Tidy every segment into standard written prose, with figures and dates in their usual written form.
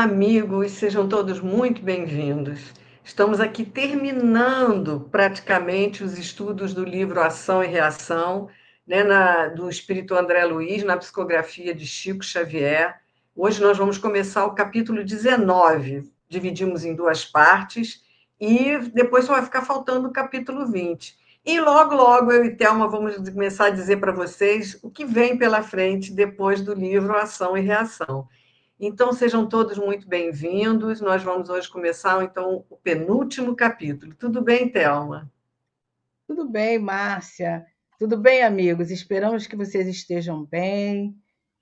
Olá, amigos, sejam todos muito bem-vindos. Estamos aqui terminando praticamente os estudos do livro Ação e Reação, né, do Espírito André Luiz, na psicografia de Chico Xavier. Hoje nós vamos começar o capítulo 19, dividimos em duas partes, e depois só vai ficar faltando o capítulo 20. E logo, logo, eu e Thelma vamos começar a dizer para vocês o que vem pela frente depois do livro Ação e Reação. Então, sejam todos muito bem-vindos. Nós vamos hoje começar, então, o penúltimo capítulo. Tudo bem, Thelma? Tudo bem, Márcia? Tudo bem, amigos? Esperamos que vocês estejam bem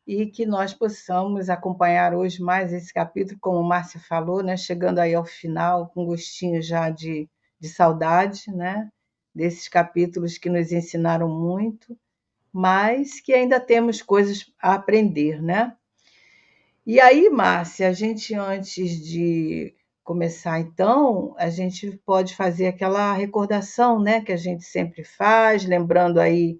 e que nós possamos acompanhar hoje mais esse capítulo, como Márcia falou, né? Chegando aí ao final, com gostinho já de saudade, né? Desses capítulos que nos ensinaram muito, mas que ainda temos coisas a aprender, né? E aí, Márcia, a gente antes de começar, então, a gente pode fazer aquela recordação, né, que a gente sempre faz, lembrando aí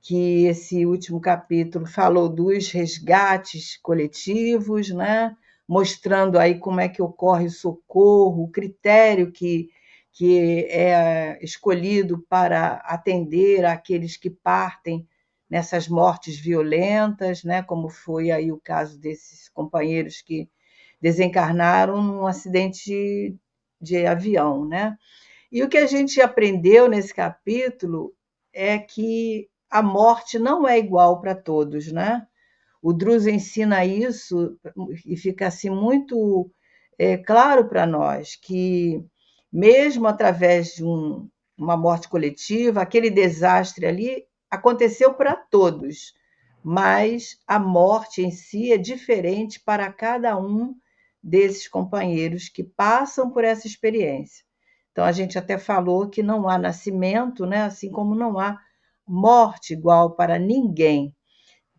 que esse último capítulo falou dos resgates coletivos, né, mostrando aí como é que ocorre o socorro, o critério que é escolhido para atender aqueles que partem nessas mortes violentas, né, como foi aí o caso desses companheiros que desencarnaram num acidente de avião, né? E o que a gente aprendeu nesse capítulo é que a morte não é igual para todos, né? O Druso ensina isso e fica assim muito claro para nós que mesmo através de uma morte coletiva, aquele desastre ali aconteceu para todos, mas a morte em si é diferente para cada um desses companheiros que passam por essa experiência. Então, a gente até falou que não há nascimento, né? Assim como não há morte igual para ninguém.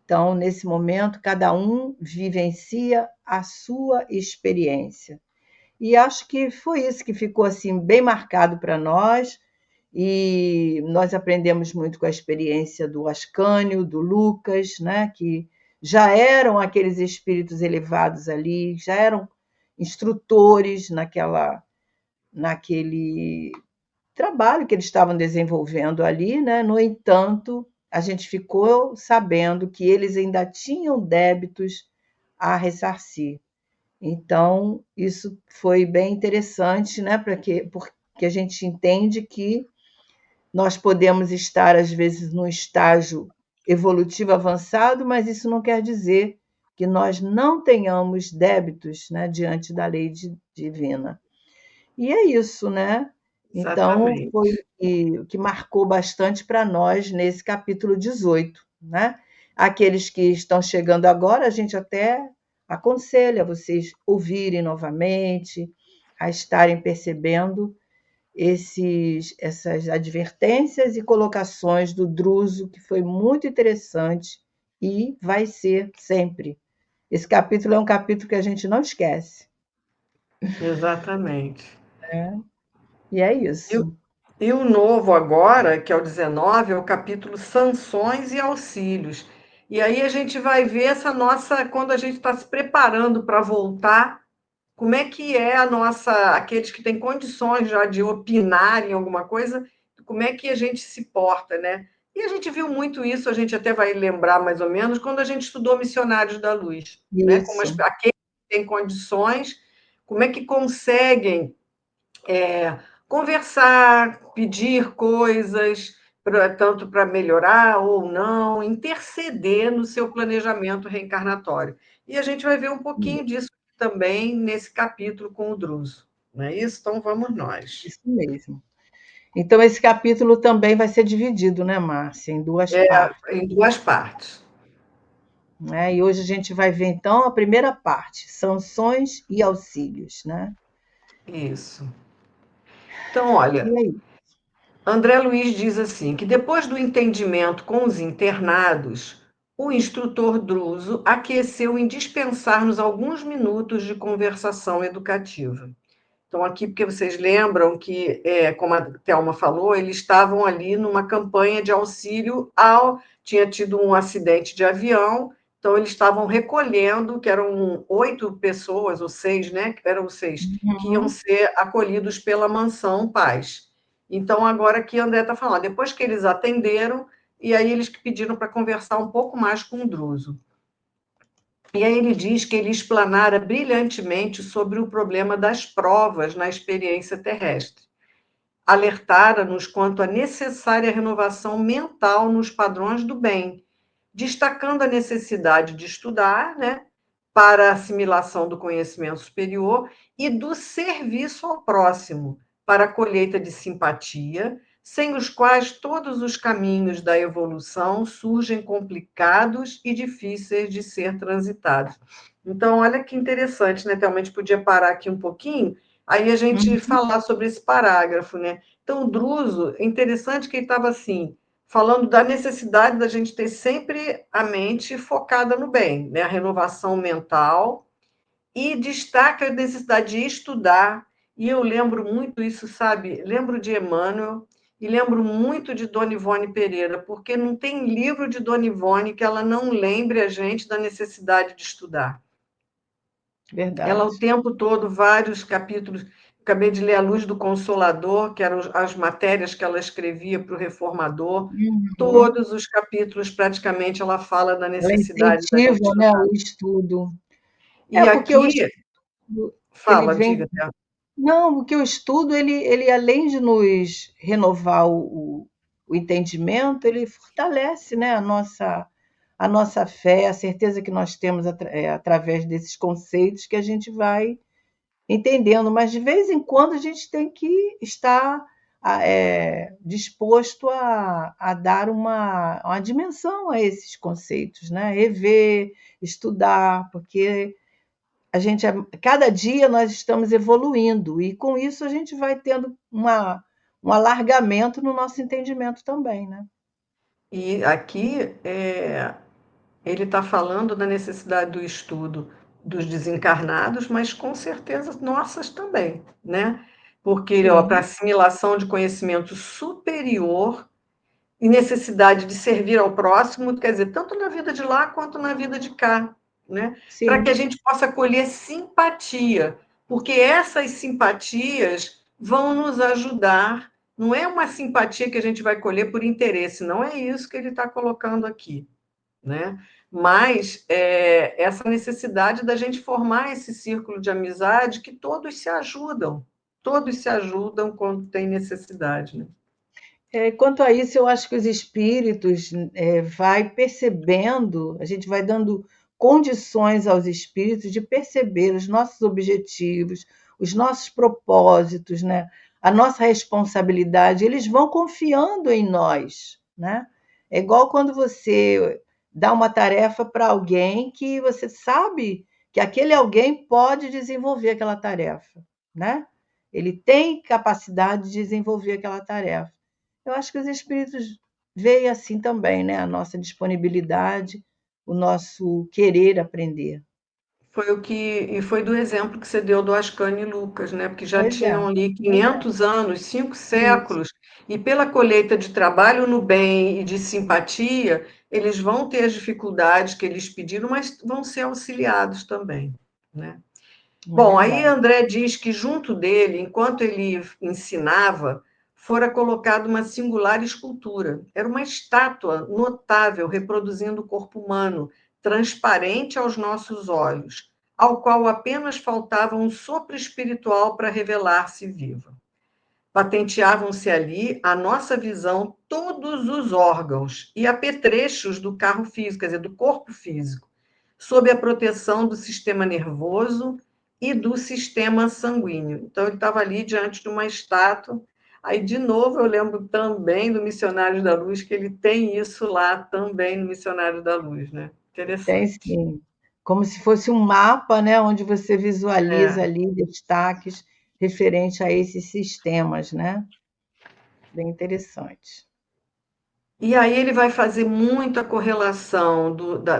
Então, nesse momento, cada um vivencia a sua experiência. E acho que foi isso que ficou assim bem marcado para nós. E nós aprendemos muito com a experiência do Ascânio, do Lucas, né? Que já eram aqueles espíritos elevados ali, já eram instrutores naquele trabalho que eles estavam desenvolvendo ali, né? No entanto, a gente ficou sabendo que eles ainda tinham débitos a ressarcir. Então, isso foi bem interessante, né? Porque a gente entende que nós podemos estar, às vezes, num estágio evolutivo avançado, mas isso não quer dizer que nós não tenhamos débitos, né, diante da lei divina. E é isso, né? Então, foi Exatamente. o que marcou bastante para nós nesse capítulo 18, né? Aqueles que estão chegando agora, a gente até aconselha vocês ouvirem novamente, a estarem percebendo essas advertências e colocações do Druso, que foi muito interessante e vai ser sempre. Esse capítulo é um capítulo que a gente não esquece, Exatamente. né? E é E, isso. e o novo agora, que é o 19, é o capítulo Sanções e Auxílios. E aí a gente vai ver essa nossa, quando a gente está se preparando para voltar, como é que é a nossa, aqueles que têm condições já de opinar em alguma coisa, como é que a gente se porta, né? E a gente viu muito isso, a gente até vai lembrar mais ou menos, quando a gente estudou Missionários da Luz, né? Como Isso. aqueles que têm condições, como é que conseguem conversar, pedir coisas, tanto para melhorar ou não, interceder no seu planejamento reencarnatório. E a gente vai ver um pouquinho disso também nesse capítulo com o Druso. Não é isso? Então vamos nós. Isso mesmo. Então, esse capítulo também vai ser dividido, né, Márcia, em duas É, partes, em duas partes. né? E hoje a gente vai ver, então, a primeira parte, sanções e auxílios, né? Isso. Então, E olha, aí? André Luiz diz assim, que depois do entendimento com os internados, o instrutor Druso aqueceu em dispensar-nos alguns minutos de conversação educativa. Então, aqui, porque vocês lembram que, como a Thelma falou, eles estavam ali numa campanha de auxílio ao. Tinha tido um acidente de avião Então, eles estavam recolhendo, que eram 8 pessoas, ou 6, né? Eram 6, que iam Uhum. ser acolhidos pela Mansão Paz. Então, agora aqui André está falando, depois que eles atenderam, e aí eles pediram para conversar um pouco mais com o Druso. E aí ele diz que ele explanara brilhantemente sobre o problema das provas na experiência terrestre. Alertara-nos quanto à necessária renovação mental nos padrões do bem, destacando a necessidade de estudar, né, para a assimilação do conhecimento superior e do serviço ao próximo, para a colheita de simpatia, sem os quais todos os caminhos da evolução surgem complicados e difíceis de ser transitados. Então, olha que interessante, né, Thelma? A gente podia parar aqui um pouquinho, aí a gente Uhum. falar sobre esse parágrafo, né? Então, o Druso, é interessante que ele estava assim, falando da necessidade da gente ter sempre a mente focada no bem, né? A renovação mental, e destaca a necessidade de estudar. E eu lembro muito isso, sabe? Lembro de Emmanuel e lembro muito de Dona Ivone Pereira, porque não tem livro de Dona Ivone que ela não lembre a gente da necessidade de estudar. Ela, o Verdade. tempo todo, vários capítulos. Acabei de ler A Luz do Consolador, que eram as matérias que ela escrevia para o Reformador. Uhum. Todos os capítulos, praticamente, ela fala da Ela necessidade da gente incentiva, né, estudar. o estudo. E Porque o aqui, estudo, ele fala, vem. diga, Théo. Não, porque o estudo, ele além de nos renovar o entendimento, ele fortalece, né, a nossa fé, a certeza que nós temos através desses conceitos que a gente vai entendendo, mas de vez em quando a gente tem que estar disposto a dar uma dimensão a esses conceitos, né? Rever, estudar, porque a gente, cada dia nós estamos evoluindo e com isso a gente vai tendo um alargamento no nosso entendimento também, né? E aqui ele está falando da necessidade do estudo dos desencarnados, mas com certeza nossas também, né? Porque para Sim, assimilação de conhecimento superior e necessidade de servir ao próximo, quer dizer, tanto na vida de lá quanto na vida de cá, né? Para que a sim, gente possa colher simpatia, porque essas simpatias vão nos ajudar. Não é uma simpatia que a gente vai colher por interesse, não é isso que ele está colocando aqui, né? Mas essa necessidade da gente formar esse círculo de amizade que todos se ajudam quando tem necessidade, né? Quanto a isso, eu acho que os espíritos vai percebendo, a gente vai dando condições aos espíritos de perceber os nossos objetivos, os nossos propósitos, né? A nossa responsabilidade. Eles vão confiando em nós, né? É igual quando você dá uma tarefa para alguém que você sabe que aquele alguém pode desenvolver aquela tarefa, né? Ele tem capacidade de desenvolver aquela tarefa. Eu acho que os espíritos veem assim também, né? A nossa disponibilidade, o nosso querer aprender. Foi do exemplo que você deu do Ascani e Lucas, né? Porque já Pois é, tinham ali pois é. 500 anos, 5 Isso. séculos, e pela colheita de trabalho no bem e de simpatia, eles vão ter as dificuldades que eles pediram, mas vão ser auxiliados também, né? É Bom, aí verdade. André diz que junto dele, enquanto ele ensinava, fora colocada uma singular escultura. Era uma estátua notável reproduzindo o corpo humano, transparente aos nossos olhos, ao qual apenas faltava um sopro espiritual para revelar-se viva. Patenteavam-se ali à nossa visão todos os órgãos e apetrechos do carro físico, quer dizer, do corpo físico, sob a proteção do sistema nervoso e do sistema sanguíneo. Então, ele estava ali diante de uma estátua. Aí, de novo, eu lembro também do Missionário da Luz, que ele tem isso lá também no Missionário da Luz, né? Tem Interessante. sim. Como se fosse um mapa, né? Onde você visualiza É. ali destaques referente a esses sistemas, né? Bem interessante. E aí ele vai fazer muita correlação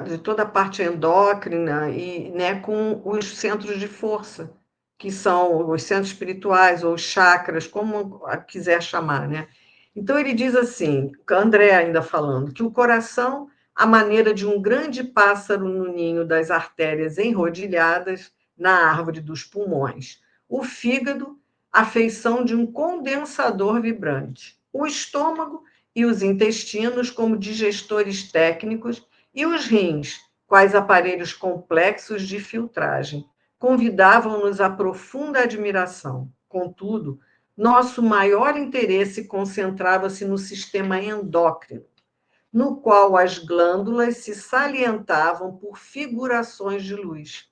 de toda a parte endócrina e, né, com os centros de força, que são os centros espirituais ou os chakras, como quiser chamar, né? Então ele diz assim, André ainda falando, que o coração à maneira de um grande pássaro no ninho das artérias enrodilhadas na árvore dos pulmões. O fígado, a feição de um condensador vibrante. O estômago e os intestinos como digestores técnicos e os rins, quais aparelhos complexos de filtragem. Convidavam-nos a profunda admiração. Contudo, nosso maior interesse concentrava-se no sistema endócrino, no qual as glândulas se salientavam por figurações de luz.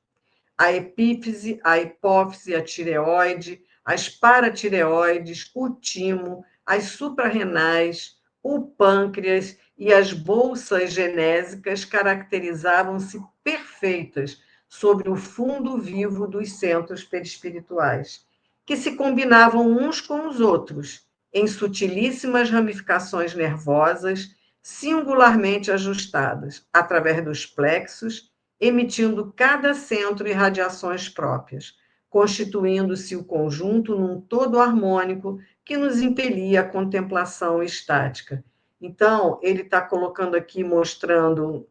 A epífise, a hipófise, a tireoide, as paratireoides, o timo, as suprarrenais, o pâncreas e as bolsas genésicas caracterizavam-se perfeitas sobre o fundo vivo dos centros perispirituais, que se combinavam uns com os outros em sutilíssimas ramificações nervosas, singularmente ajustadas, através dos plexos, emitindo cada centro irradiações próprias, constituindo-se o conjunto num todo harmônico que nos impelia à contemplação estática. Então, ele está colocando aqui, mostrando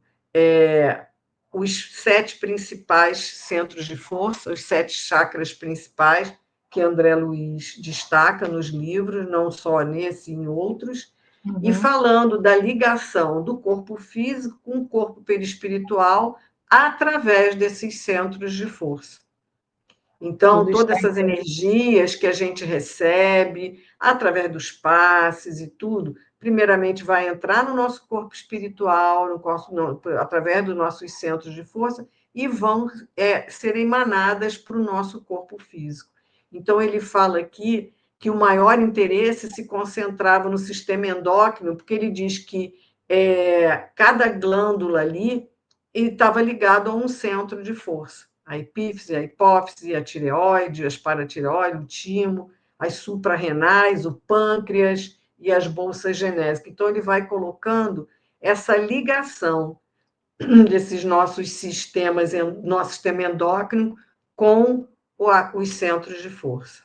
os 7 principais centros de força, os 7 chakras principais, que André Luiz destaca nos livros, não só nesse e em outros, e falando da ligação do corpo físico com o corpo perispiritual através desses centros de força. Então, Tudo está todas essas energias que a gente recebe, através dos passes e tudo, primeiramente vai entrar no nosso corpo espiritual, através dos nossos centros de força, e vão ser emanadas para o nosso corpo físico. Então, ele fala aqui que o maior interesse se concentrava no sistema endócrino, porque ele diz que cada glândula ali estava ligado a um centro de força. A epífise, a hipófise, a tireoide, as paratireoides, o timo, as suprarrenais, o pâncreas e as bolsas genésicas. Então, ele vai colocando essa ligação desses nossos sistemas, nosso sistema endócrino, com os centros de força.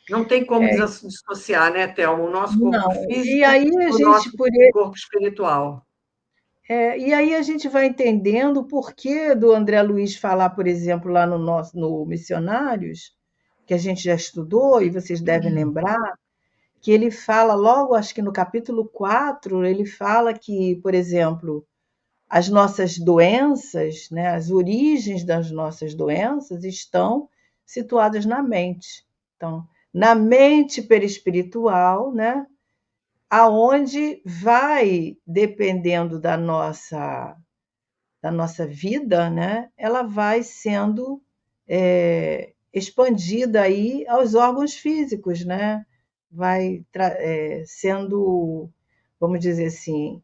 Não tem como dissociar, né, Thelma, o nosso corpo não. E físico aí a do gente nosso por corpo espiritual. e aí a gente vai entendendo o porquê do André Luiz falar, por exemplo, lá no Missionários, que a gente já estudou e vocês devem lembrar, que ele fala logo, acho que no capítulo 4 ele fala que, por exemplo, as nossas doenças, né, as origens das nossas doenças estão situadas na mente. Então, na mente perispiritual, né, aonde vai, dependendo da nossa vida, né, ela vai sendo expandida aí aos órgãos físicos, né? Vai sendo, vamos dizer assim,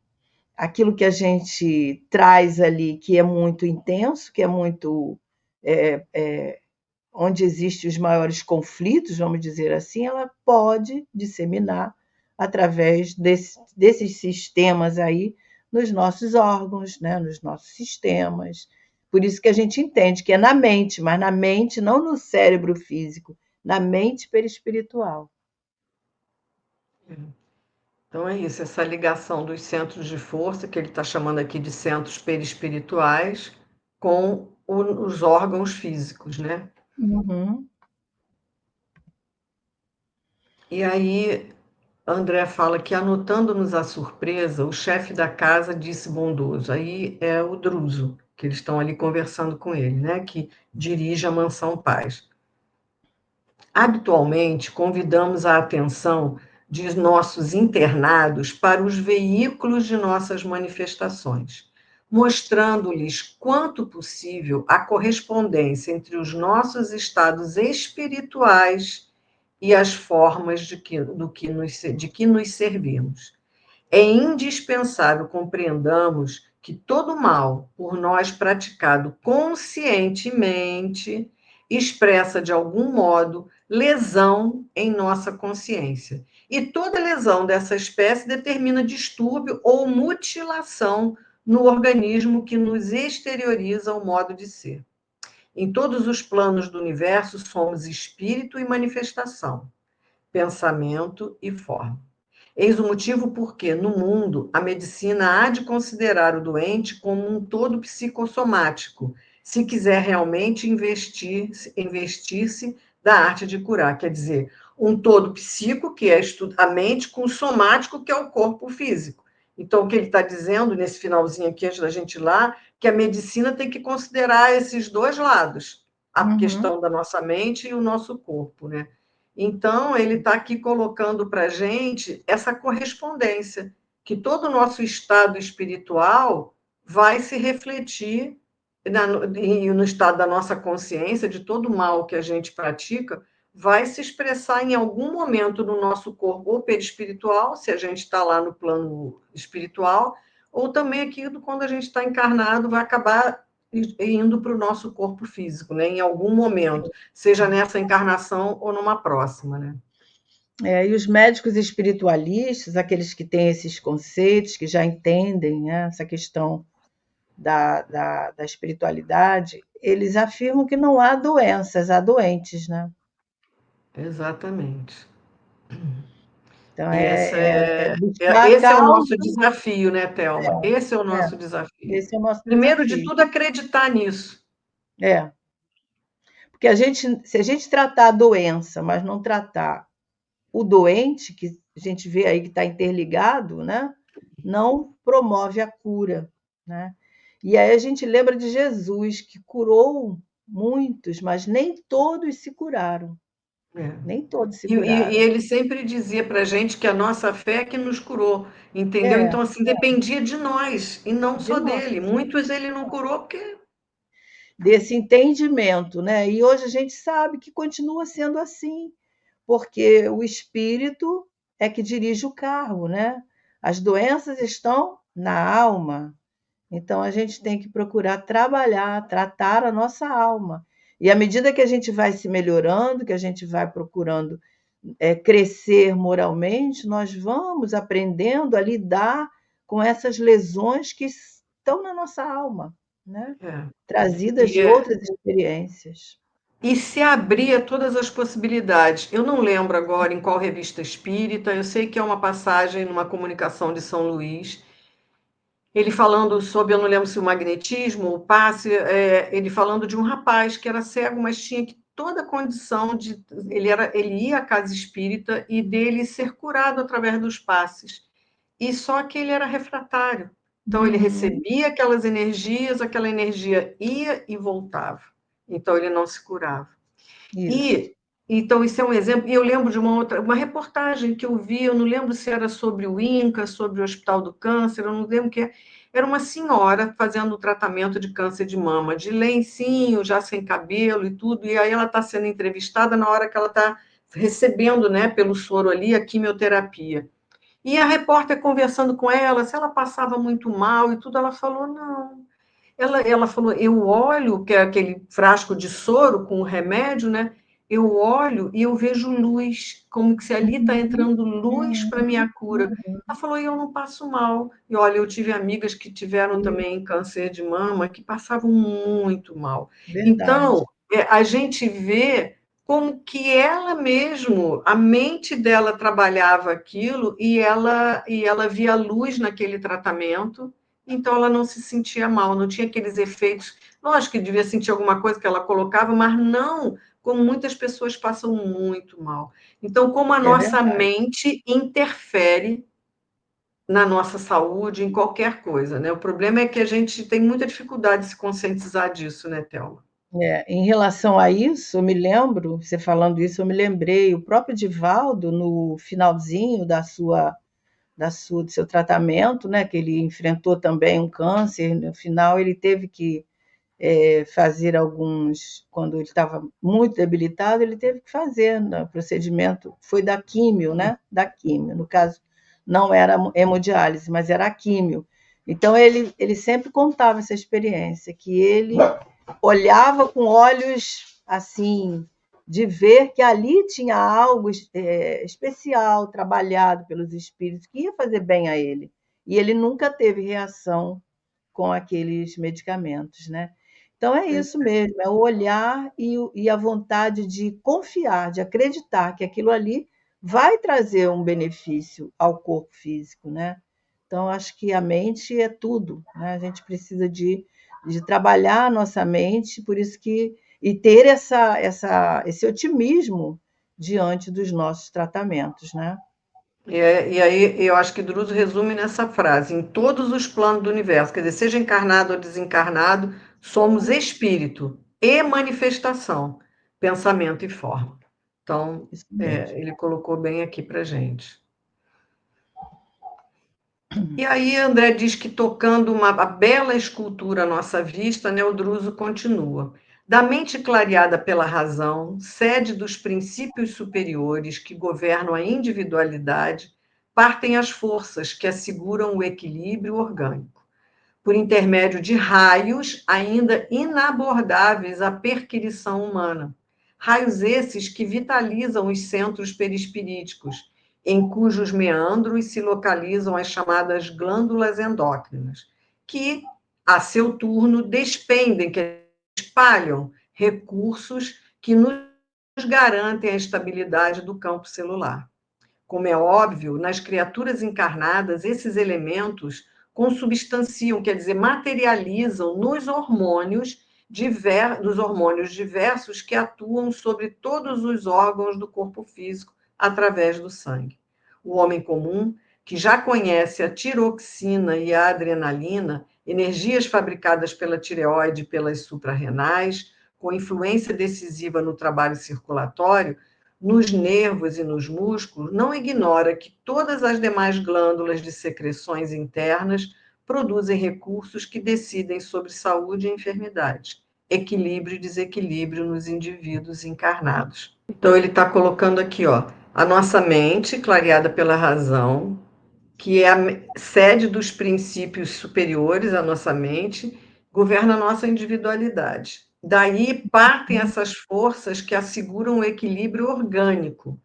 aquilo que a gente traz ali, que é muito intenso, que é muito onde existem os maiores conflitos, vamos dizer assim, ela pode disseminar através desses sistemas aí nos nossos órgãos, né, nos nossos sistemas. Por isso que a gente entende que é na mente, mas na mente, não no cérebro físico, na mente perispiritual. Então é isso, essa ligação dos centros de força, que ele está chamando aqui de centros perispirituais, com os órgãos físicos, né? Uhum. E aí, André fala que, anotando-nos a surpresa, o chefe da casa disse bondoso. Aí é o Druso, que eles estão ali conversando com ele, né? Que dirige a Mansão Paz. Habitualmente, convidamos a atenção de nossos internados para os veículos de nossas manifestações, mostrando-lhes quanto possível a correspondência entre os nossos estados espirituais e as formas de que nos servimos. É indispensável compreendamos que todo mal, por nós praticado conscientemente, expressa de algum modo lesão em nossa consciência. E toda lesão dessa espécie determina distúrbio ou mutilação no organismo que nos exterioriza o modo de ser. Em todos os planos do universo, somos espírito e manifestação, pensamento e forma. Eis o motivo porque, no mundo, a medicina há de considerar o doente como um todo psicossomático, se quiser realmente investir-se da arte de curar. Quer dizer, um todo psico, que é a mente, com o somático, que é o corpo físico. Então, o que ele está dizendo nesse finalzinho aqui, antes da gente ir lá, que a medicina tem que considerar esses dois lados, a Uhum. questão da nossa mente e o nosso corpo, né? Então, ele está aqui colocando para a gente essa correspondência, que todo o nosso estado espiritual vai se refletir no estado da nossa consciência, de todo o mal que a gente pratica, vai se expressar em algum momento no nosso corpo, ou perispiritual, se a gente está lá no plano espiritual, ou também aqui, quando a gente está encarnado, vai acabar indo para o nosso corpo físico, né? Em algum momento, seja nessa encarnação ou numa próxima, né? E os médicos espiritualistas, aqueles que têm esses conceitos, que já entendem, né, essa questão da espiritualidade, eles afirmam que não há doenças, há doentes, né? Exatamente. Então, E buscar a esse é o causa. nosso desafio, né, Thelma? Esse é o nosso desafio. Esse é o nosso Primeiro de desafio. tudo, acreditar nisso. É, porque se a gente tratar a doença, mas não tratar o doente, que a gente vê aí que está interligado, né? Não promove a cura, né? E aí a gente lembra de Jesus, que curou muitos, mas nem todos se curaram. É. Nem todos se E curaram. ele sempre dizia para a gente que a nossa fé é que nos curou, entendeu? É, Então, assim, dependia de nós, e não de só nós. dele. Muitos ele não curou porque... Desse entendimento, né? E hoje a gente sabe que continua sendo assim, porque o espírito é que dirige o carro, né? As doenças estão na alma. Então a gente tem que procurar trabalhar, tratar a nossa alma. E à medida que a gente vai se melhorando, que a gente vai procurando crescer moralmente, nós vamos aprendendo a lidar com essas lesões que estão na nossa alma, né? É. Trazidas E, de outras experiências. e se abria todas as possibilidades. Eu não lembro agora em qual revista espírita, eu sei que é uma passagem numa comunicação de São Luís, ele falando sobre, eu não lembro se o magnetismo ou o passe, ele falando de um rapaz que era cego, mas tinha que toda a condição de. Ele ia à casa espírita e dele ser curado através dos passes. E só que ele era refratário. Então, ele Uhum, recebia aquelas energias, aquela energia ia e voltava. Então, ele não se curava. isso. E então isso é um exemplo. E eu lembro de uma reportagem que eu vi, eu não lembro se era sobre o INCA, sobre o Hospital do Câncer, eu não lembro o que é. Era uma senhora fazendo o tratamento de câncer de mama, de lencinho, já sem cabelo e tudo, e aí ela está sendo entrevistada na hora que ela está recebendo, né, pelo soro ali, a quimioterapia. E a repórter conversando com ela, se ela passava muito mal e tudo, ela falou, não. Ela falou, eu olho, que é aquele frasco de soro com o remédio, né? Eu olho e eu vejo luz, como que se ali está Uhum, entrando luz para uhum, minha cura. uhum. Ela falou, e eu não passo mal. E olha, eu tive amigas que tiveram também câncer de mama, que passavam muito mal. Verdade. Então, a gente vê como que ela mesmo, a mente dela trabalhava aquilo e ela via luz naquele tratamento, então ela não se sentia mal, não tinha aqueles efeitos. Lógico que devia sentir alguma coisa que ela colocava, mas não como muitas pessoas passam muito mal. Então, como a É nossa verdade. mente interfere na nossa saúde, em qualquer coisa, né? O problema é que a gente tem muita dificuldade de se conscientizar disso, né, Thelma? Em relação a isso, eu me lembro, você falando isso, eu me lembrei, o próprio Divaldo, no finalzinho do seu tratamento, né, que ele enfrentou também um câncer, no final ele teve que fazer alguns, quando ele estava muito debilitado, ele teve que fazer, né, o procedimento, foi da químio, né, da químio, no caso, não era hemodiálise, mas era a químio. Então, ele sempre contava essa experiência, que ele olhava com olhos assim, de ver que ali tinha algo especial, trabalhado pelos espíritos, que ia fazer bem a ele. E ele nunca teve reação com aqueles medicamentos, né? Então é isso mesmo, é o olhar e a vontade de confiar, de acreditar que aquilo ali vai trazer um benefício ao corpo físico, né? Então, acho que a mente é tudo, né? A gente precisa de trabalhar a nossa mente, por isso que e ter esse otimismo diante dos nossos tratamentos, né? E aí eu acho que Druso resume nessa frase: em todos os planos do universo, quer dizer, seja encarnado ou desencarnado, somos espírito e manifestação, pensamento e forma. Então, Isso mesmo. ele colocou bem aqui para gente. E aí André diz que tocando uma bela escultura à nossa vista, né, o Druso continua. Da mente clareada pela razão, sede dos princípios superiores que governam a individualidade, partem as forças que asseguram o equilíbrio orgânico, por intermédio de raios ainda inabordáveis à perquirição humana. Raios esses que vitalizam os centros perispiríticos, em cujos meandros se localizam as chamadas glândulas endócrinas, que, a seu turno, despendem, que espalham recursos que nos garantem a estabilidade do campo celular. Como é óbvio, nas criaturas encarnadas, esses elementos consubstanciam, quer dizer, materializam nos hormônios diversos que atuam sobre todos os órgãos do corpo físico através do sangue. O homem comum, que já conhece a tiroxina e a adrenalina, energias fabricadas pela tireoide e pelas suprarrenais, com influência decisiva no trabalho circulatório, nos nervos e nos músculos, não ignora que todas as demais glândulas de secreções internas produzem recursos que decidem sobre saúde e enfermidade, equilíbrio e desequilíbrio nos indivíduos encarnados. Então, ele está colocando aqui, ó, a nossa mente, clareada pela razão, que é a sede dos princípios superiores à nossa mente, governa a nossa individualidade. Daí partem essas forças que asseguram o equilíbrio orgânico,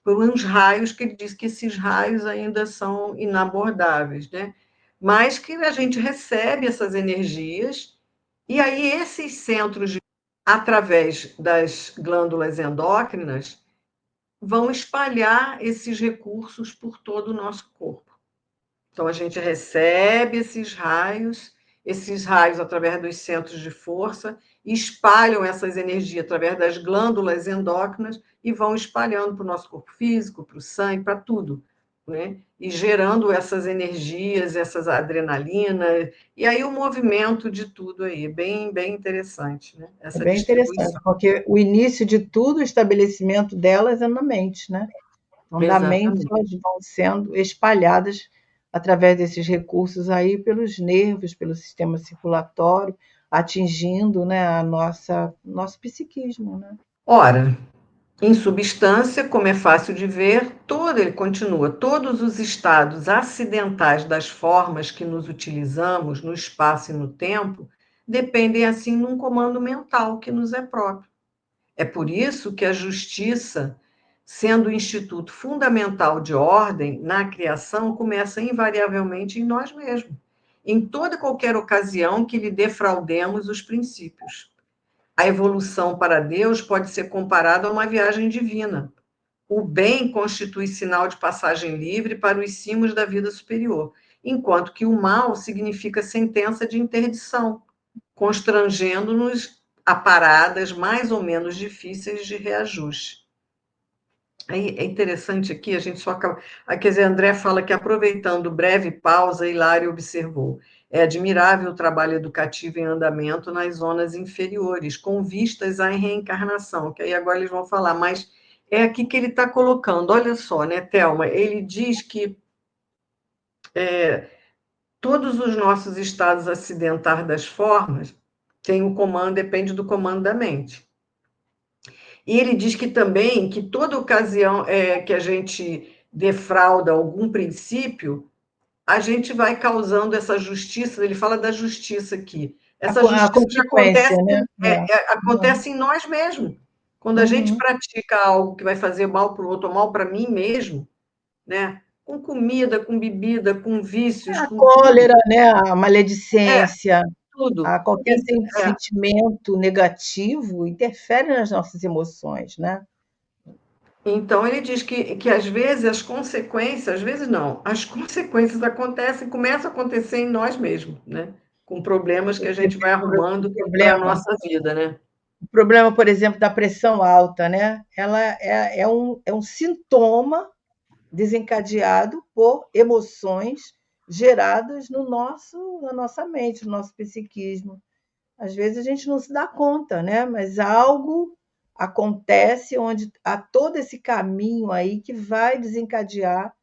por uns raios que ele diz que esses raios ainda são inabordáveis, né? Mas que a gente recebe essas energias, e aí esses centros, através das glândulas endócrinas, vão espalhar esses recursos por todo o nosso corpo. Então, a gente recebe esses raios através dos centros de força, espalham essas energias através das glândulas endócrinas e vão espalhando para o nosso corpo físico, para o sangue, para tudo, né? E gerando essas energias, essas adrenalinas, e aí o movimento de tudo aí, bem interessante, né? É Essa bem interessante, distribuição. porque o início de tudo, o estabelecimento delas é na mente, né? Então, da mente, Exatamente. elas vão sendo espalhadas através desses recursos aí pelos nervos, pelo sistema circulatório, atingindo, né, a nosso psiquismo, né? Ora, em substância, como é fácil de ver, ele continua, todos os estados acidentais das formas que nos utilizamos no espaço e no tempo dependem, assim, de um comando mental que nos é próprio. É por isso que a justiça, sendo o instituto fundamental de ordem na criação, começa invariavelmente em nós mesmos, em toda e qualquer ocasião que lhe defraudemos os princípios. A evolução para Deus pode ser comparada a uma viagem divina. O bem constitui sinal de passagem livre para os cimos da vida superior, enquanto que o mal significa sentença de interdição, constrangendo-nos a paradas mais ou menos difíceis de reajuste. É interessante aqui, a gente só acaba. Quer dizer, André fala que, aproveitando breve pausa, Hilário observou: é admirável o trabalho educativo em andamento nas zonas inferiores, com vistas à reencarnação, que aí agora eles vão falar, mas é aqui que ele está colocando. Olha só, né, Thelma? Ele diz que todos os nossos estados acidentais das formas têm o comando, depende do comando da mente. E ele diz que também que toda ocasião que a gente defrauda algum princípio, a gente vai causando essa justiça, ele fala da justiça aqui. Essa A justiça que consequência, né? acontece em nós mesmos. Quando a gente Uhum. pratica algo que vai fazer mal para o outro, ou mal para mim mesmo, né? Com comida, com bebida, com vícios, A com tudo. cólera, né? A É, maledicência, tudo. a qualquer sentimento negativo interfere nas nossas emoções, né? Então, ele diz que às vezes as consequências, às vezes não, as consequências acontecem, começam a acontecer em nós mesmos, né? Com problemas que a gente vai O arrumando para a problema, nossa vida, né? o problema, por exemplo, da pressão alta, né? Ela é um sintoma desencadeado por emoções geradas na nossa mente, no nosso psiquismo. Às vezes a gente não se dá conta, né? Mas algo acontece onde há todo esse caminho aí que vai desencadear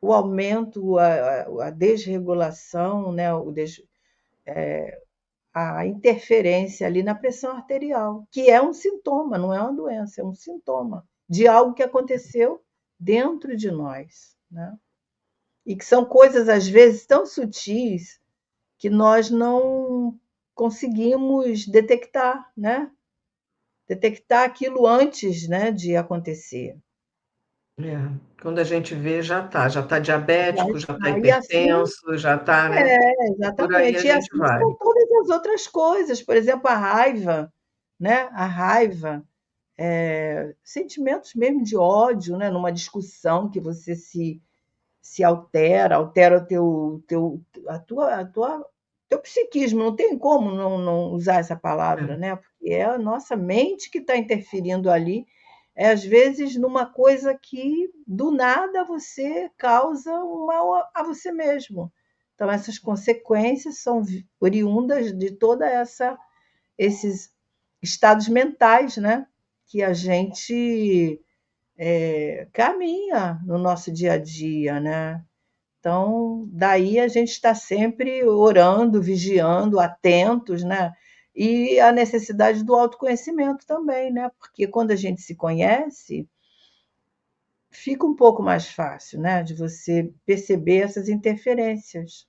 o aumento, a desregulação, né? A interferência ali na pressão arterial, que é um sintoma, não é uma doença, é um sintoma de algo que aconteceu dentro de nós, né? E que são coisas, às vezes, tão sutis que nós não conseguimos detectar, né? Detectar aquilo antes, né, de acontecer. É. Quando a gente vê, já está Já diabético, já está está. E assim, hipertenso, já está, né? E por aí a exatamente. E gente assim vai. são todas as outras coisas. Por exemplo, a raiva, né? A raiva, sentimentos mesmo de ódio, né? Numa discussão que você se altera teu psiquismo, não tem como não usar essa palavra, É. né? Porque é a nossa mente que está interferindo ali, às vezes numa coisa que do nada você causa um mal a você mesmo. Então, essas consequências são oriundas de toda esses estados mentais, né? Que a gente caminha no nosso dia a dia, né? Então, daí a gente está sempre orando, vigiando, atentos, né? E a necessidade do autoconhecimento também, né? Porque quando a gente se conhece, fica um pouco mais fácil, né? De você perceber essas interferências.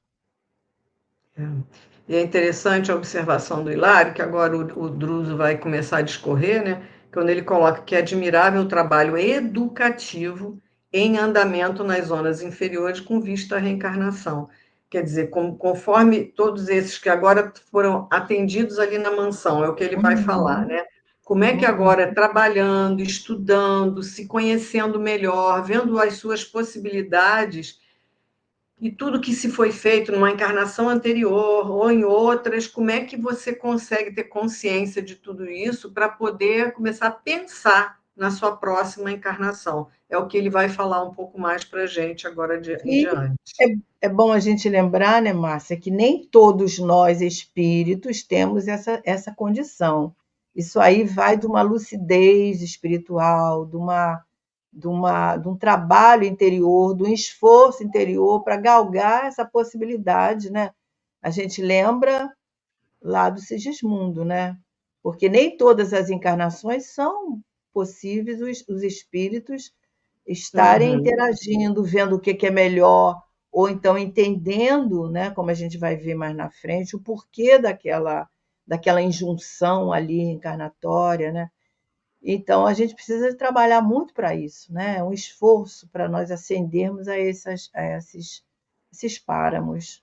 É. E é interessante a observação do Hilário, que agora o Druso vai começar a discorrer, né? Quando ele coloca que é admirável o trabalho educativo em andamento nas zonas inferiores com vista à reencarnação. Quer dizer, conforme todos esses que agora foram atendidos ali na mansão, é o que ele vai falar, Uhum, né? Como é que uhum. agora, trabalhando, estudando, se conhecendo melhor, vendo as suas possibilidades, e tudo que se foi feito numa encarnação anterior ou em outras, como é que você consegue ter consciência de tudo isso para poder começar a pensar na sua próxima encarnação? É o que ele vai falar um pouco mais para a gente agora em E diante. é bom a gente lembrar, né, Márcia, que nem todos nós espíritos temos essa condição. Isso aí vai de uma lucidez espiritual, de um trabalho interior, de um esforço interior para galgar essa possibilidade, né? A gente lembra lá do Sigismundo, né? Porque nem todas as encarnações são possíveis os espíritos estarem Uhum. interagindo, vendo o que é melhor, ou então entendendo, né, como a gente vai ver mais na frente, o porquê daquela injunção ali encarnatória, né? Então a gente precisa trabalhar muito para isso, né? Um esforço para nós ascendermos esses páramos.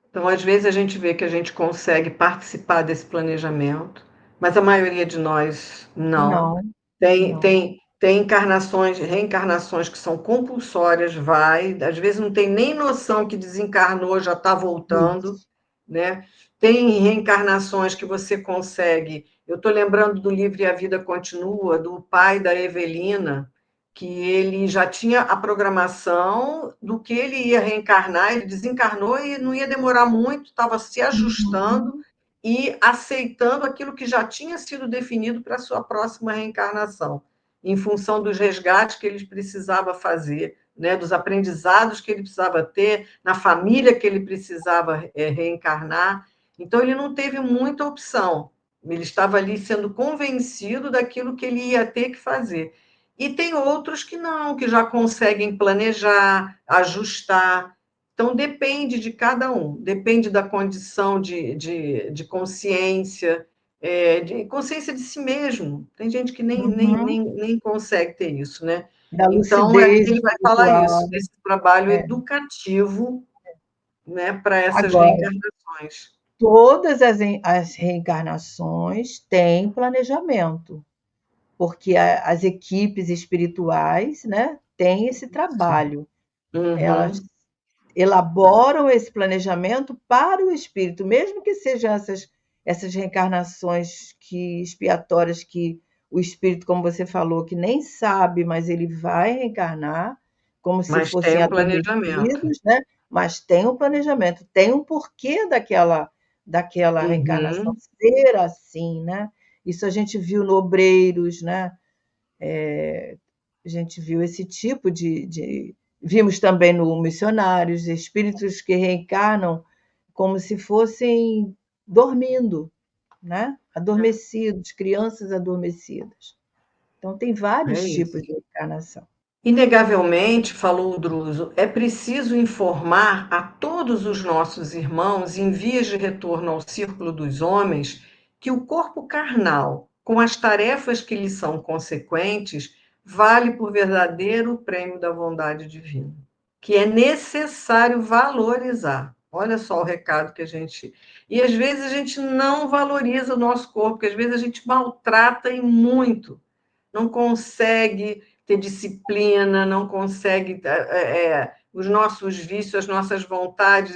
Então, às vezes, a gente vê que a gente consegue participar desse planejamento, mas a maioria de nós não. Não, Tem, não. tem, tem encarnações, reencarnações que são compulsórias, vai, às vezes não tem nem noção que desencarnou, já está voltando, Isso. né? Tem reencarnações que você consegue. Eu estou lembrando do livro E a Vida Continua, do pai da Evelina, que ele já tinha a programação do que ele ia reencarnar, ele desencarnou e não ia demorar muito, estava se ajustando Uhum, e aceitando aquilo que já tinha sido definido para a sua próxima reencarnação, em função dos resgates que ele precisava fazer, né, dos aprendizados que ele precisava ter, na família que ele precisava reencarnar. Então, ele não teve muita opção, ele estava ali sendo convencido daquilo que ele ia ter que fazer. E tem outros que não, que já conseguem planejar, ajustar. Então, depende de cada um, depende da condição de consciência, de consciência de si mesmo. Tem gente que uhum. nem consegue ter isso, né? Da Então, aqui lucidez ele vai falar isso, espiritual. desse trabalho É. educativo, né, para essas Agora, reencarnações. todas as reencarnações têm planejamento. porque as equipes espirituais, né, têm esse trabalho. Elas Uhum. elaboram esse planejamento para o espírito, mesmo que sejam essas reencarnações expiatórias que o espírito, como você falou, que nem sabe, mas ele vai reencarnar, como se Mas tem fossem um planejamento. adormecidos, né? Mas tem um planejamento, tem um porquê daquela reencarnação Uhum. ser assim, né? Isso a gente viu no Obreiros, né? A gente viu esse tipo vimos também no Missionários, espíritos que reencarnam como se fossem dormindo, né? Adormecidos, crianças adormecidas. Então, tem É vários tipos isso. de reencarnação. Inegavelmente, falou o Druso, é preciso informar a todos os nossos irmãos em vias de retorno ao círculo dos homens que o corpo carnal, com as tarefas que lhe são consequentes, vale por verdadeiro prêmio da bondade divina, que é necessário valorizar. Olha só o recado que a gente. E às vezes a gente não valoriza o nosso corpo, porque às vezes a gente maltrata e muito, não consegue ter disciplina, não consegue os nossos vícios, as nossas vontades.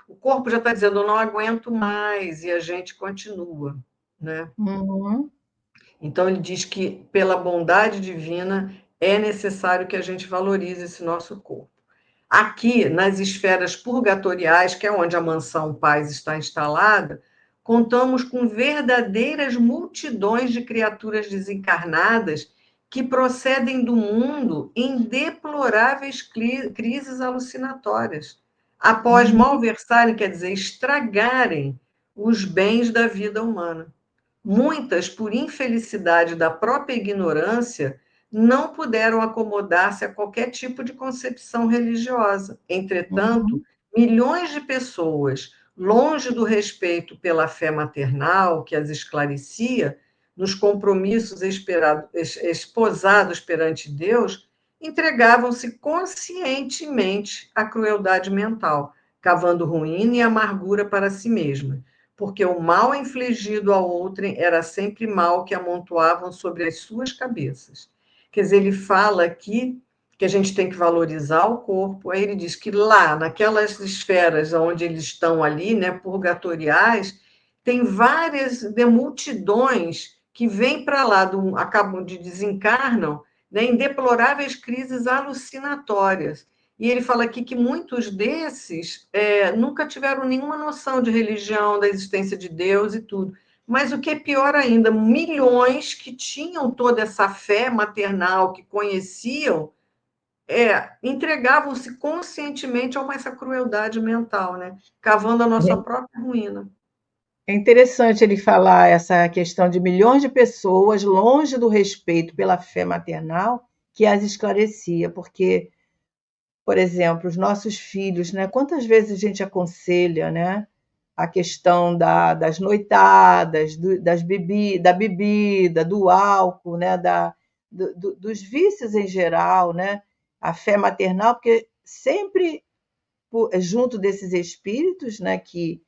O corpo já está dizendo, eu não aguento mais, e a gente continua, né? Uhum. Então ele diz que pela bondade divina é necessário que a gente valorize esse nosso corpo. Aqui, nas esferas purgatoriais, que é onde a mansão paz está instalada, contamos com verdadeiras multidões de criaturas desencarnadas que procedem do mundo em deploráveis crises alucinatórias, após Uhum. malversarem, quer dizer, estragarem os bens da vida humana. Muitas, por infelicidade da própria ignorância, não puderam acomodar-se a qualquer tipo de concepção religiosa. Entretanto, Uhum. milhões de pessoas, longe do respeito pela fé maternal que as esclarecia, nos compromissos esposados perante Deus, entregavam-se conscientemente à crueldade mental, cavando ruína e amargura para si mesmas, porque o mal infligido ao outrem era sempre mal que amontoavam sobre as suas cabeças. Quer dizer, ele fala aqui que a gente tem que valorizar o corpo, aí ele diz que lá, naquelas esferas onde eles estão ali, né, purgatoriais, tem várias multidões que vêm para lá, acabam de desencarnam, né, em deploráveis crises alucinatórias. E ele fala aqui que muitos desses nunca tiveram nenhuma noção de religião, da existência de Deus e tudo. Mas o que é pior ainda, milhões que tinham toda essa fé maternal, que conheciam, entregavam-se conscientemente a essa crueldade mental, né? Cavando a nossa própria ruína. É interessante ele falar essa questão de milhões de pessoas longe do respeito pela fé maternal que as esclarecia, porque, por exemplo, os nossos filhos, né? Quantas vezes a gente aconselha, né? A questão das noitadas, da bebida, do álcool, né? Dos vícios em geral, né? A fé maternal, porque sempre junto desses espíritos, né? Que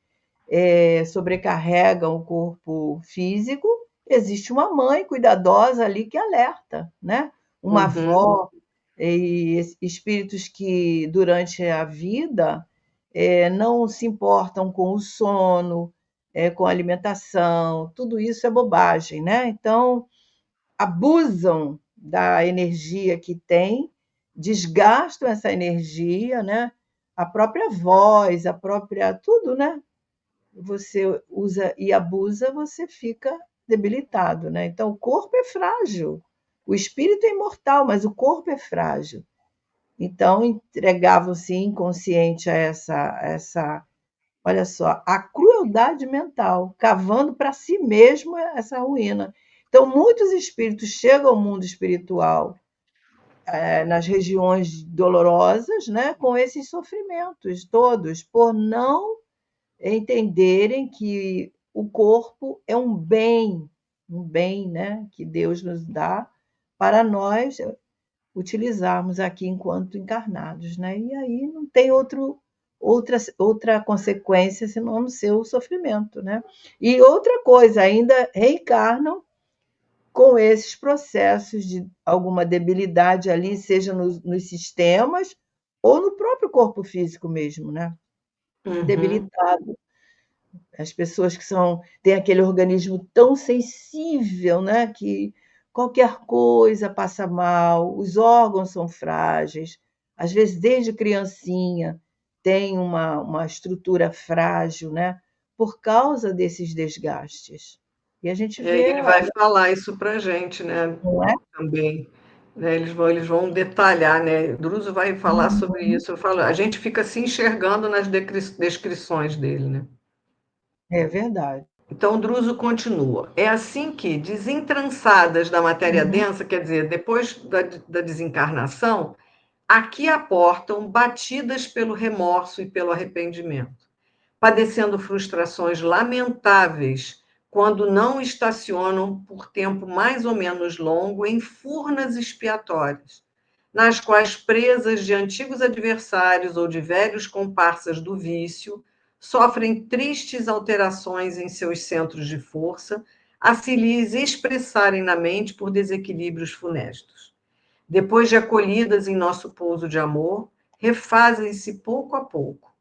sobrecarregam o corpo físico, existe uma mãe cuidadosa ali que alerta, né? Uma Uhum, avó e espíritos que durante a vida não se importam com o sono, com a alimentação, tudo isso é bobagem, né? Então, abusam da energia que tem, desgastam essa energia, né? A própria voz, a própria tudo, né? Você usa e abusa, você fica debilitado, né? Então, o corpo é frágil. O espírito é imortal, mas o corpo é frágil. Então, entregavam-se inconsciente a olha só, a crueldade mental, cavando para si mesmo essa ruína. Então, muitos espíritos chegam ao mundo espiritual nas regiões dolorosas, né, com esses sofrimentos todos, por não entenderem que o corpo é um bem, né, que Deus nos dá para nós utilizarmos aqui enquanto encarnados, né? E aí não tem outra consequência senão no seu sofrimento, né? E outra coisa, ainda reencarnam com esses processos de alguma debilidade ali, seja nos sistemas ou no próprio corpo físico mesmo, né? Uhum. Debilitado. As pessoas que têm aquele organismo tão sensível, né? Que qualquer coisa passa mal, os órgãos são frágeis, às vezes desde criancinha tem uma estrutura frágil, né? Por causa desses desgastes. E a gente vê, Ele vai falar isso para a gente, né? não é? Também. Né, eles vão detalhar, né? Druso vai falar sobre Uhum. isso. Eu falo, a gente fica se enxergando nas descrições dele, né? É verdade. Então, Druso continua. É assim que, desentrançadas da matéria Uhum. densa, quer dizer, depois da desencarnação, aqui aportam, batidas pelo remorso e pelo arrependimento, padecendo frustrações lamentáveis quando não estacionam por tempo mais ou menos longo em furnas expiatórias, nas quais, presas de antigos adversários ou de velhos comparsas do vício, sofrem tristes alterações em seus centros de força, a se lhes expressarem na mente por desequilíbrios funestos. Depois de acolhidas em nosso pouso de amor, refazem-se pouco a pouco.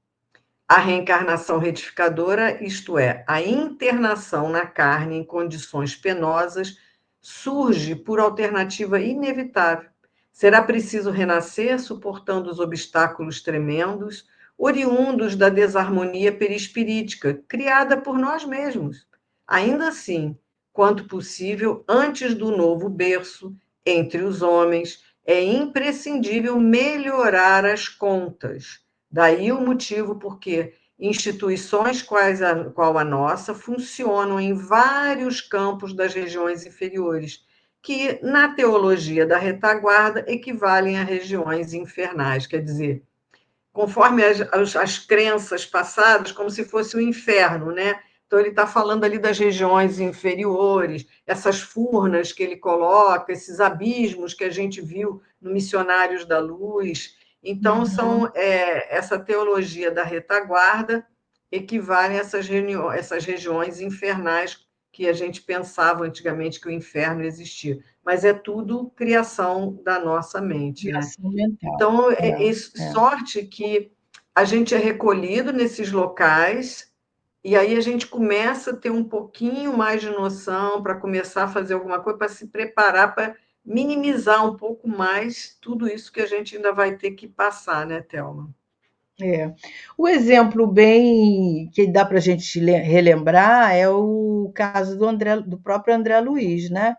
A reencarnação retificadora, isto é, a internação na carne em condições penosas, surge por alternativa inevitável. Será preciso renascer suportando os obstáculos tremendos, oriundos da desarmonia perispirítica, criada por nós mesmos. Ainda assim, quanto possível, antes do novo berço, entre os homens, é imprescindível melhorar as contas. Daí o motivo porque instituições qual a nossa funcionam em vários campos das regiões inferiores, que na teologia da retaguarda equivalem a regiões infernais, quer dizer, conforme as crenças passadas, como se fosse o inferno, né? Então, ele está falando ali das regiões inferiores, essas furnas que ele coloca, esses abismos que a gente viu no Missionários da Luz. Então, Uhum. essa teologia da retaguarda equivale a essas regiões infernais que a gente pensava antigamente que o inferno existia. Mas é tudo criação da nossa mente, né? Criação mental. Então, É. sorte que a gente é recolhido nesses locais e aí a gente começa a ter um pouquinho mais de noção para começar a fazer alguma coisa, para se preparar para minimizar um pouco mais tudo isso que a gente ainda vai ter que passar, né, Thelma? É. O exemplo bem que dá para a gente relembrar é o caso do próprio André Luiz, né?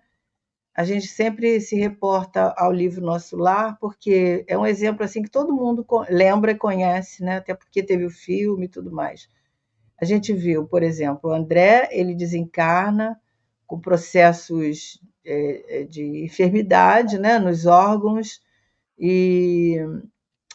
A gente sempre se reporta ao livro Nosso Lar, porque é um exemplo assim que todo mundo lembra e conhece, né? Até porque teve o filme e tudo mais. A gente viu, por exemplo, o André, ele desencarna com processos de enfermidade, né, nos órgãos, e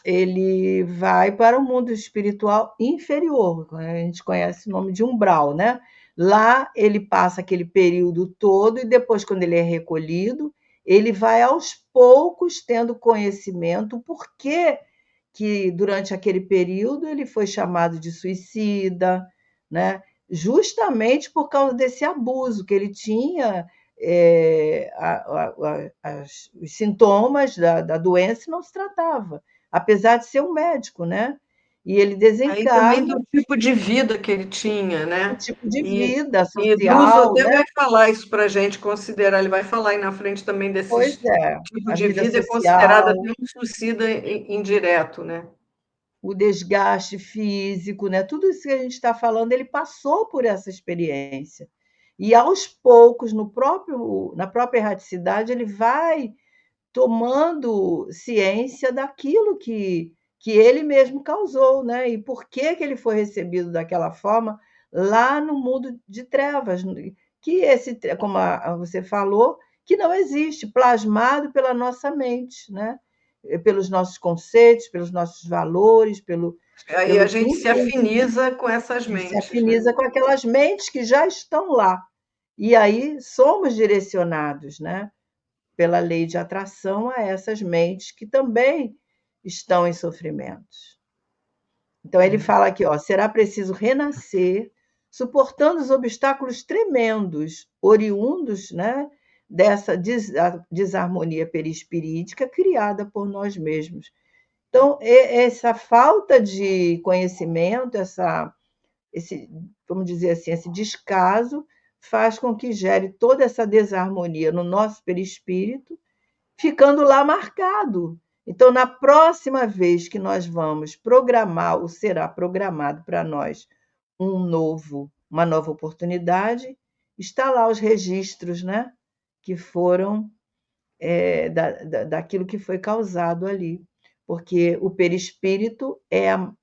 ele vai para o mundo espiritual inferior, a gente conhece o nome de umbral, né? Lá ele passa aquele período todo e depois, quando ele é recolhido, ele vai aos poucos tendo conhecimento por que durante aquele período ele foi chamado de suicida, né? Justamente por causa desse abuso que ele tinha, os sintomas da doença não se tratava, apesar de ser um médico, né? E ele Aí também desencarna do tipo de vida que ele tinha, o né? tipo de E, vida e Druso social, até né? vai falar isso para a gente considerar, ele vai falar aí na frente também Pois desses é, tipo a de vida vida é considerado social, até um suicida indireto, né? o desgaste físico, né? Tudo isso que a gente está falando, ele passou por essa experiência. E aos poucos, na própria erraticidade, ele vai tomando ciência daquilo que ele mesmo causou, né? E por que ele foi recebido daquela forma lá no mundo de trevas, que como você falou, que não existe, plasmado pela nossa mente, né? Pelos nossos conceitos, pelos nossos valores, Aí a pelo gente se tudo. afiniza com essas E se mentes, né? afiniza com aquelas mentes que já estão lá. E aí somos direcionados, né, pela lei de atração a essas mentes que também estão em sofrimentos. Então ele fala aqui, ó, será preciso renascer, suportando os obstáculos tremendos, oriundos, né, dessa desarmonia perispirítica criada por nós mesmos. Então, essa falta de conhecimento, esse, vamos dizer assim, esse descaso, faz com que gere toda essa desarmonia no nosso perispírito, ficando lá marcado. Então, na próxima vez que nós vamos programar, ou será programado para nós uma nova oportunidade, está lá os registros, né, que foram daquilo que foi causado ali. Porque o perispírito é vamos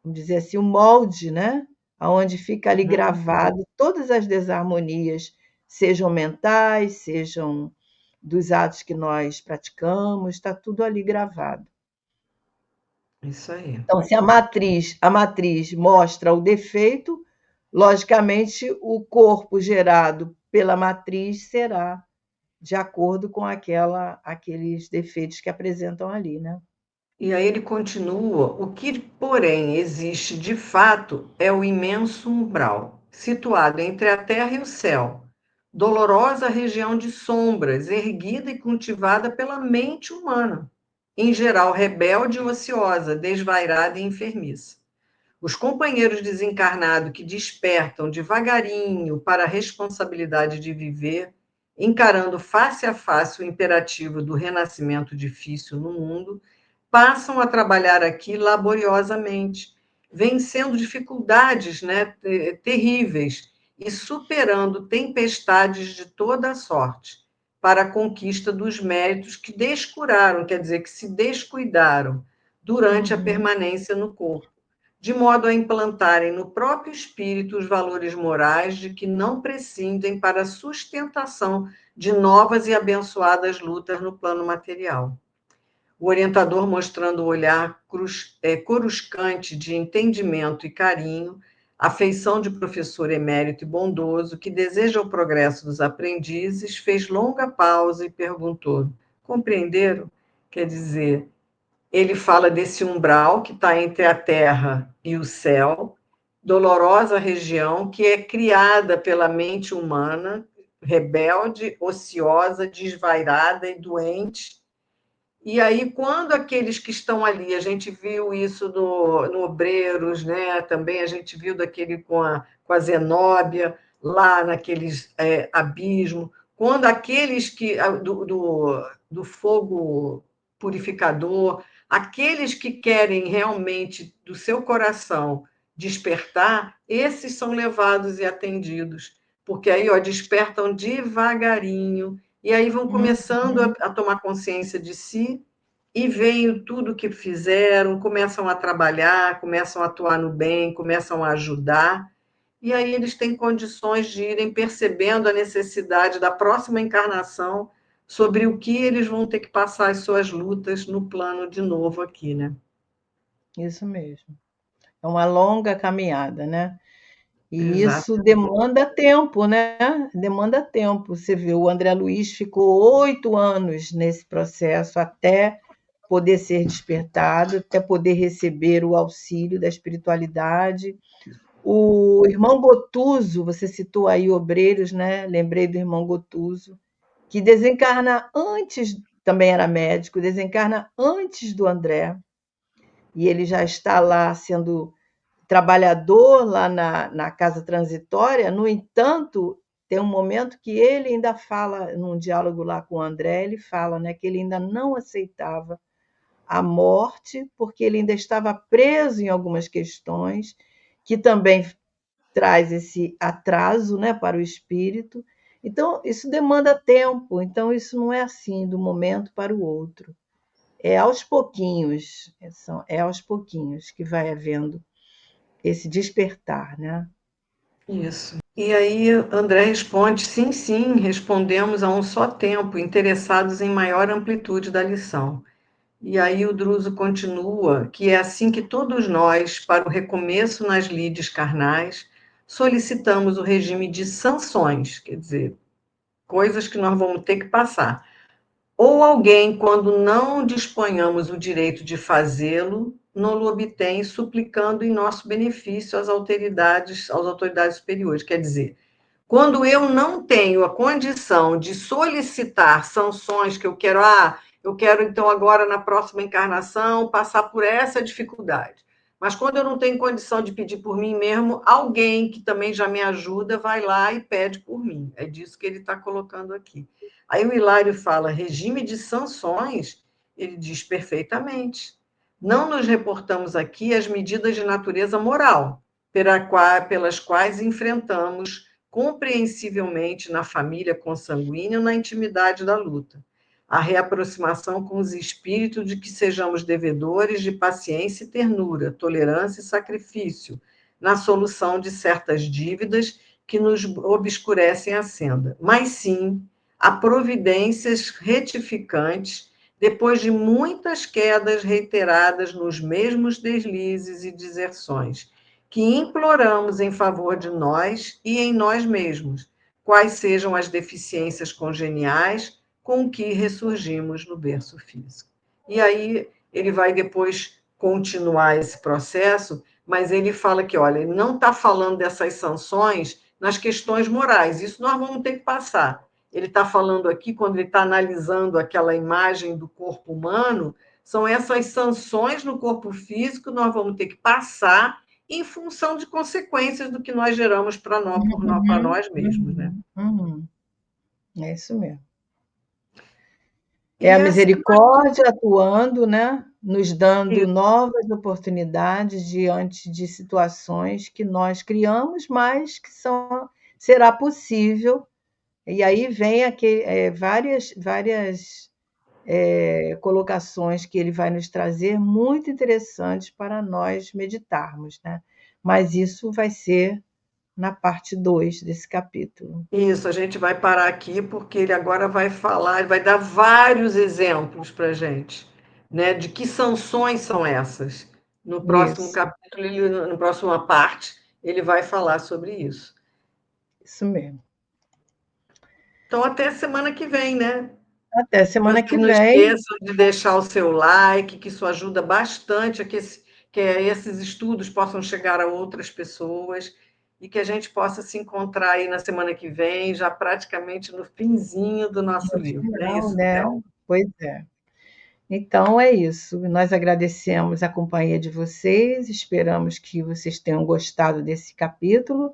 dizer assim, o molde, né? Onde fica ali gravado todas as desarmonias, sejam mentais, sejam dos atos que nós praticamos, está tudo ali gravado. Isso aí. Então, se a matriz mostra o defeito, logicamente o corpo gerado pela matriz será de acordo com aqueles defeitos que apresentam ali, né? E aí ele continua: o que, porém, existe de fato é o imenso umbral, situado entre a terra e o céu, dolorosa região de sombras, erguida e cultivada pela mente humana, em geral rebelde e ociosa, desvairada e enfermiça. Os companheiros desencarnados que despertam devagarinho para a responsabilidade de viver, encarando face a face o imperativo do renascimento difícil no mundo, passam a trabalhar aqui laboriosamente, vencendo dificuldades, né, terríveis e superando tempestades de toda a sorte para a conquista dos méritos que descuraram, quer dizer, que se descuidaram durante a permanência no corpo, de modo a implantarem no próprio espírito os valores morais de que não prescindem para a sustentação de novas e abençoadas lutas no plano material. O orientador, mostrando o olhar coruscante de entendimento e carinho, a feição de professor emérito e bondoso, que deseja o progresso dos aprendizes, fez longa pausa e perguntou: compreenderam? Quer dizer, ele fala desse umbral que está entre a terra e o céu, dolorosa região que é criada pela mente humana, rebelde, ociosa, desvairada e doente. E aí, quando aqueles que estão ali, a gente viu isso no Obreiros, né? Também a gente viu daquele com a Zenóbia, lá naqueles abismos, quando aqueles que do fogo purificador, aqueles que querem realmente do seu coração despertar, esses são levados e atendidos, porque aí ó, despertam devagarinho, e aí vão começando a tomar consciência de si e veem tudo que fizeram, começam a trabalhar, começam a atuar no bem, começam a ajudar, e aí eles têm condições de irem percebendo a necessidade da próxima encarnação sobre o que eles vão ter que passar as suas lutas no plano de novo aqui, né? Isso mesmo. É uma longa caminhada, né? E Exato. isso demanda tempo, né? Demanda tempo. Você vê, o André Luiz ficou 8 anos nesse processo até poder ser despertado, até poder receber o auxílio da espiritualidade. O irmão Gotuso, você citou aí Obreiros, né? Lembrei do irmão Gotuso, que desencarna antes, também era médico, desencarna antes do André, e ele já está lá sendo trabalhador lá na casa transitória. No entanto, tem um momento que ele ainda fala, num diálogo lá com o André, ele fala, né, que ele ainda não aceitava a morte, porque ele ainda estava preso em algumas questões, que também traz esse atraso, né, para o espírito. Então, isso demanda tempo, então isso não é assim, do momento para o outro. É aos pouquinhos, é aos pouquinhos que vai havendo esse despertar, né? Isso. E aí André responde: sim, sim, respondemos a um só tempo, interessados em maior amplitude da lição. E aí o Druso continua que é assim que todos nós, para o recomeço nas lides carnais, solicitamos o regime de sanções, quer dizer, coisas que nós vamos ter que passar. Ou alguém, quando não disponhamos o direito de fazê-lo, não o obtém, suplicando em nosso benefício às autoridades superiores. Quer dizer, Quando eu não tenho a condição de solicitar sanções que eu quero então agora na próxima encarnação passar por essa dificuldade. Mas quando eu não tenho condição de pedir por mim mesmo, alguém que também já me ajuda vai lá e pede por mim. É disso que ele está colocando aqui. Aí o Hilário fala: regime de sanções, ele diz perfeitamente. Não nos reportamos aqui às medidas de natureza moral, pelas quais enfrentamos compreensivelmente na família consanguínea ou na intimidade da luta. A reaproximação com os espíritos de que sejamos devedores de paciência e ternura, tolerância e sacrifício, na solução de certas dívidas que nos obscurecem a senda, mas sim a providências retificantes depois de muitas quedas reiteradas nos mesmos deslizes e deserções, que imploramos em favor de nós e em nós mesmos, quais sejam as deficiências congeniais com que ressurgimos no berço físico. E aí ele vai depois continuar esse processo, mas ele fala que, olha, ele não está falando dessas sanções nas questões morais, isso nós vamos ter que passar. Ele está falando aqui, quando ele está analisando aquela imagem do corpo humano, são essas sanções no corpo físico que nós vamos ter que passar em função de consequências do que nós geramos para Uhum, nós mesmos, né? uhum, uhum. É isso mesmo. É E a assim, misericórdia atuando, né, nos dando novas oportunidades diante de situações que nós criamos, mas que será possível. E aí vem várias colocações que ele vai nos trazer muito interessantes para nós meditarmos, né? Mas isso vai ser na parte 2 desse capítulo. isso, a gente vai parar aqui porque ele agora vai falar, ele vai dar vários exemplos para a gente, né, de que sanções são essas. No próximo Isso, capítulo, na próxima parte, ele vai falar sobre isso. isso mesmo. Então, até semana que vem, né? Até semana Vocês que não vem. esqueçam de deixar o seu like, que isso ajuda bastante a que esses estudos possam chegar a outras pessoas e que a gente possa se encontrar aí na semana que vem, já praticamente no finzinho do nosso No livro. Não é final, isso, né? Théo? Pois é. Então é isso. Nós agradecemos a companhia de vocês, esperamos que vocês tenham gostado desse capítulo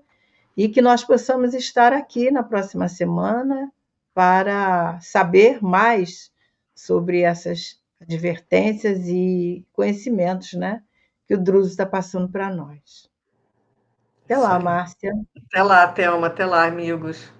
e que nós possamos estar aqui na próxima semana para saber mais sobre essas advertências e conhecimentos, né, que o Druso está passando para nós. Até Isso lá, aí. Márcia. Até lá, Thelma. Até lá, amigos.